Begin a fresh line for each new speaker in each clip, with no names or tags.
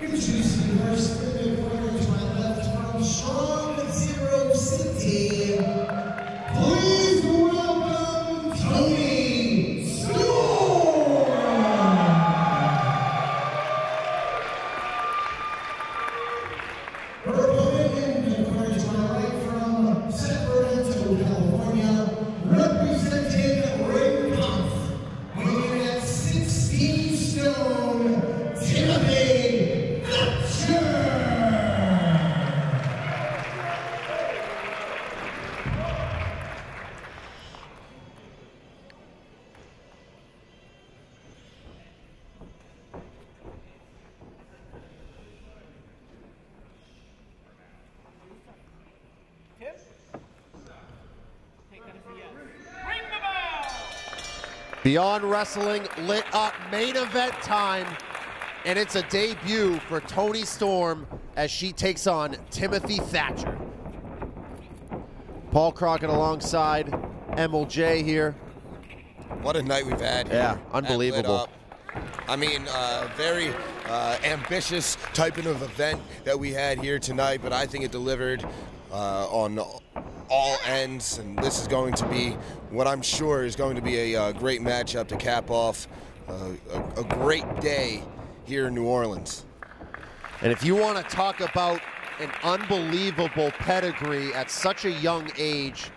Introducing first in the corner to my left from Strong Zero City. Please welcome Toni Storm. Her opponent in the corner to my right from Sacramento, California, representing Ring Puff, weighing at 16 stone, Toni Thatcher.
Beyond Wrestling lit up, main event time, and it's a debut for Toni Storm as she takes on Timothy Thatcher. Paul Crockett alongside MLJ here.
What a night we've had here.
Yeah, unbelievable.
I mean, very ambitious type of event that we had here tonight, but I think it delivered on all ends, and this is going to be what I'm sure is going to be a great matchup to cap off a great day here in New Orleans.
And if you want to talk about an unbelievable pedigree at such a young age,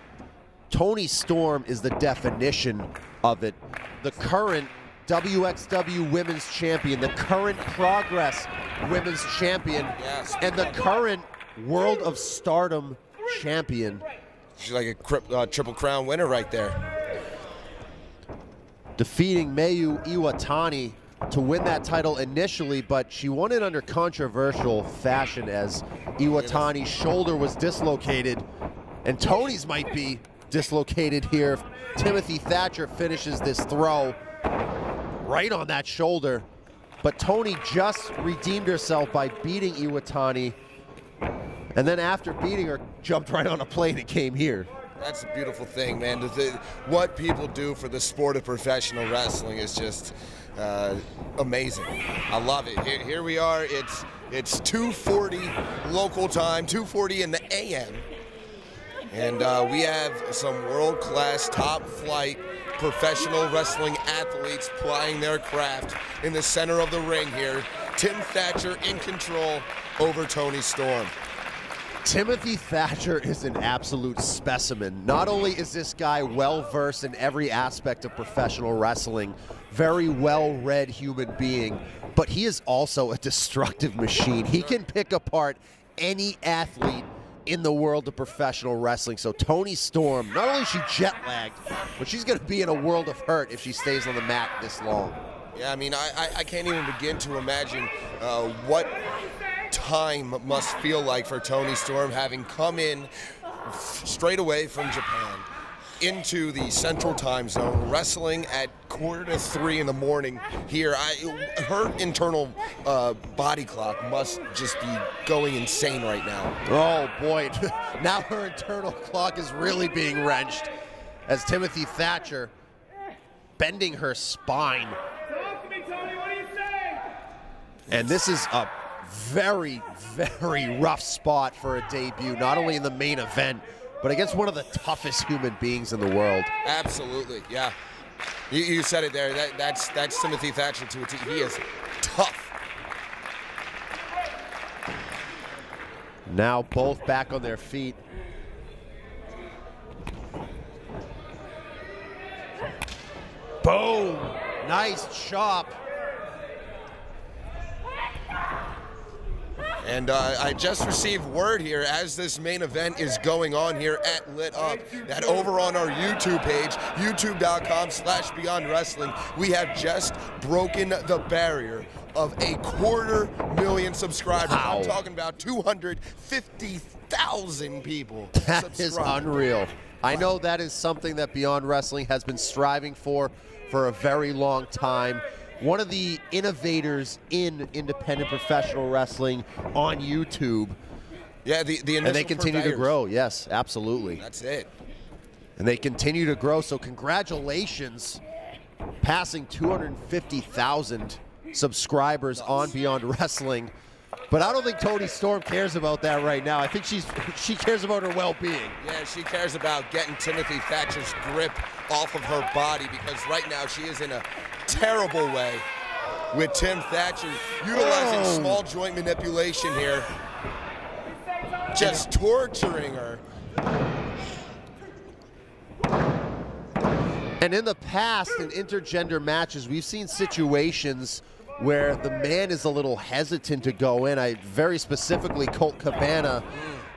Toni Storm is the definition of it. The current WXW Women's Champion, the current Progress Women's Champion, and the current World of Stardom Champion.
She's like a Triple Crown winner right there.
Defeating Mayu Iwatani to win that title initially, but she won it under controversial fashion as Iwatani's shoulder was dislocated, and Toni's might be dislocated here if Timothy Thatcher finishes this throw right on that shoulder. But Toni just redeemed herself by beating Iwatani, and then after beating her, jumped right on a plane and came here.
That's a beautiful thing, man. What people do for the sport of professional wrestling is just amazing. I love it. Here we are. It's 2:40 local time, 2:40 in the AM. And we have some world-class, top-flight professional wrestling athletes plying their craft in the center of the ring here. Tim Thatcher in control over Toni Storm.
Timothy Thatcher is an absolute specimen. Not only is this guy well-versed in every aspect of professional wrestling, very well-read human being, but he is also a destructive machine. He can pick apart any athlete in the world of professional wrestling. So Toni Storm, not only is she jet-lagged, but she's going to be in a world of hurt if she stays on the mat this long.
Yeah, I mean, I can't even begin to imagine what time must feel like for Toni Storm, having come in straight away from Japan into the Central Time Zone, wrestling at 2:45 in the morning here. Her internal body clock must just be going insane right now.
Oh boy, now her internal clock is really being wrenched as Timothy Thatcher bending her spine.
Talk to me, Toni, what do you say?
And this is a very, very rough spot for a debut, not only in the main event, but against one of the toughest human beings in the world.
Absolutely, yeah. You said it there. That's Timothy Thatcher to a T. He is tough.
Now both back on their feet. Boom! Nice chop.
And I just received word here as this main event is going on here at Lit Up that over on our YouTube page, youtube.com/BeyondWrestling, we have just broken the barrier of 250,000 subscribers.
Wow.
I'm talking about 250,000 people.
That is unreal. I know that is something that Beyond Wrestling has been striving for a very long time. One of the innovators in independent professional wrestling on YouTube.
Yeah, the
and they continue to grow. Yes, absolutely.
That's it.
And they continue to grow. So congratulations, passing 250,000 subscribers on Beyond Wrestling. But I don't think Toni Storm cares about that right now. I think she cares about her well-being.
Yeah, she cares about getting Timothy Thatcher's grip off of her body, because right now she is in a terrible way with Tim Thatcher utilizing small joint manipulation here, just torturing her.
And in the past, in intergender matches, we've seen situations where the man is a little hesitant to go in. Very specifically, Colt Cabana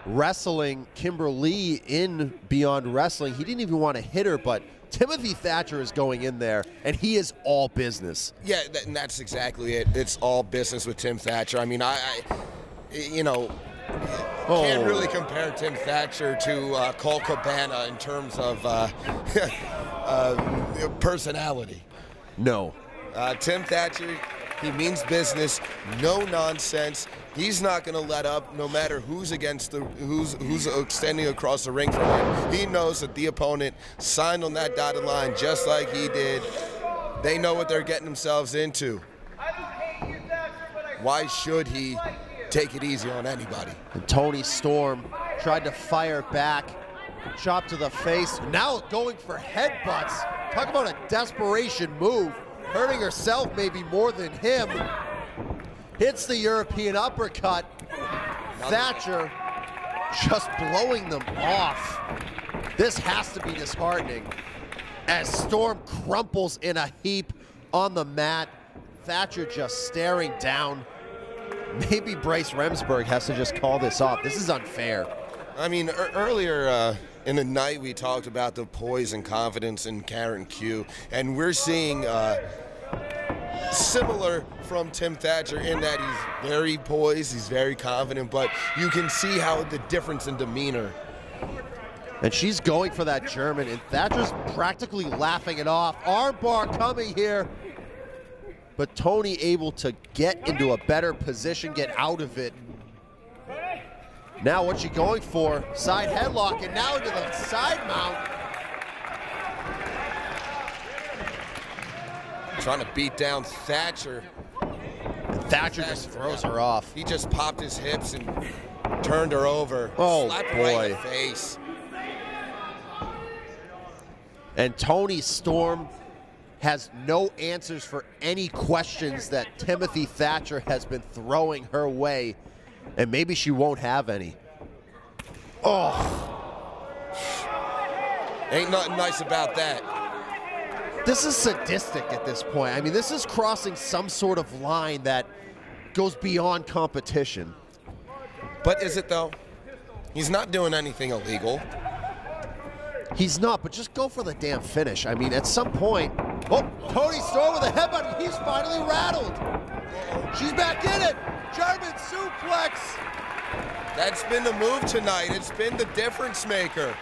wrestling Kimberly in Beyond Wrestling. He didn't even want to hit her, but Timothy Thatcher is going in there, and he is all business.
Yeah, and that's exactly it. It's all business with Tim Thatcher. I mean, can't really compare Tim Thatcher to Colt Cabana in terms of personality.
No.
Tim Thatcher, he means business, no nonsense. He's not going to let up, no matter who's who's extending across the ring from him. He knows that the opponent signed on that dotted line just like he did. They know what they're getting themselves into. Why should he take it easy on anybody?
And Toni Storm tried to fire back, chop to the face. Now going for headbutts. Talk about a desperation move. Hurting herself maybe more than him. Hits the European uppercut. Thatcher just blowing them off. This has to be disheartening as Storm crumples in a heap on the mat. Thatcher just staring down. Maybe Bryce Remsburg has to just call this off. This is unfair.
I mean, earlier in the night we talked about the poise and confidence in Karen Q, and we're seeing similar from Tim Thatcher in that he's very poised, he's very confident, but you can see how the difference in demeanor.
And she's going for that German, and Thatcher's practically laughing it off. Armbar coming here, but Toni able to get into a better position, get out of it. Now what's she going for? Side headlock, and now into the side mount.
Trying to beat down Thatcher.
And Thatcher just throws her off.
He just popped his hips and turned her over.
Oh,
slapped her
boy.
right in the face.
And Toni Storm has no answers for any questions that Timothy Thatcher has been throwing her way. And maybe she won't have any. Oh.
Ain't nothing nice about that.
This is sadistic at this point. I mean, this is crossing some sort of line that goes beyond competition.
But is it though? He's not doing anything illegal.
He's not, but just go for the damn finish. I mean, at some point, oh, Toni Storm with a headbutt. He's finally rattled. She's back in it. German suplex.
That's been the move tonight. It's been the difference maker.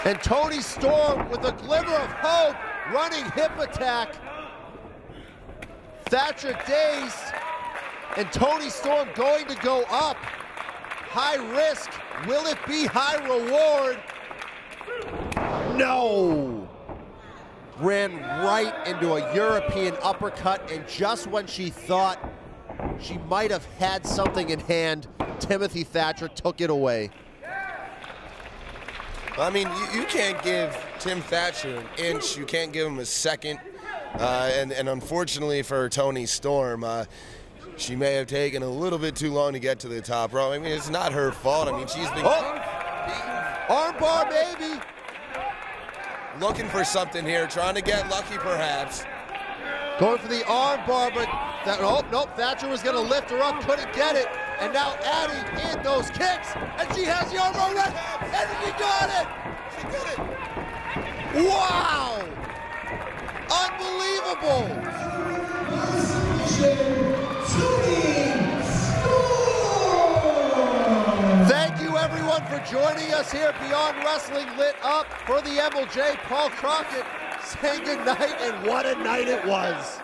And Toni Storm with a glimmer of hope, running hip attack. Thatcher dazed, and Toni Storm going to go up. High risk, will it be high reward? No. Ran right into a European uppercut, and just when she thought she might have had something in hand, Timothy Thatcher took it away.
I mean, you can't give Tim Thatcher an inch. You can't give him a second. And unfortunately for Toni Storm, she may have taken a little bit too long to get to the top row. I mean, it's not her fault. I mean, she's been
armbar, baby.
Looking for something here, trying to get lucky perhaps.
Going for the armbar, but nope, Thatcher was going to lift her up, couldn't get it. And now adding in those kicks, and she has the armbar ready, and she got it!
She did it!
Wow! Unbelievable! Thank you everyone for joining us here Beyond Wrestling Lit Up for the MLJ. Paul Crockett saying good night, and what a night it was.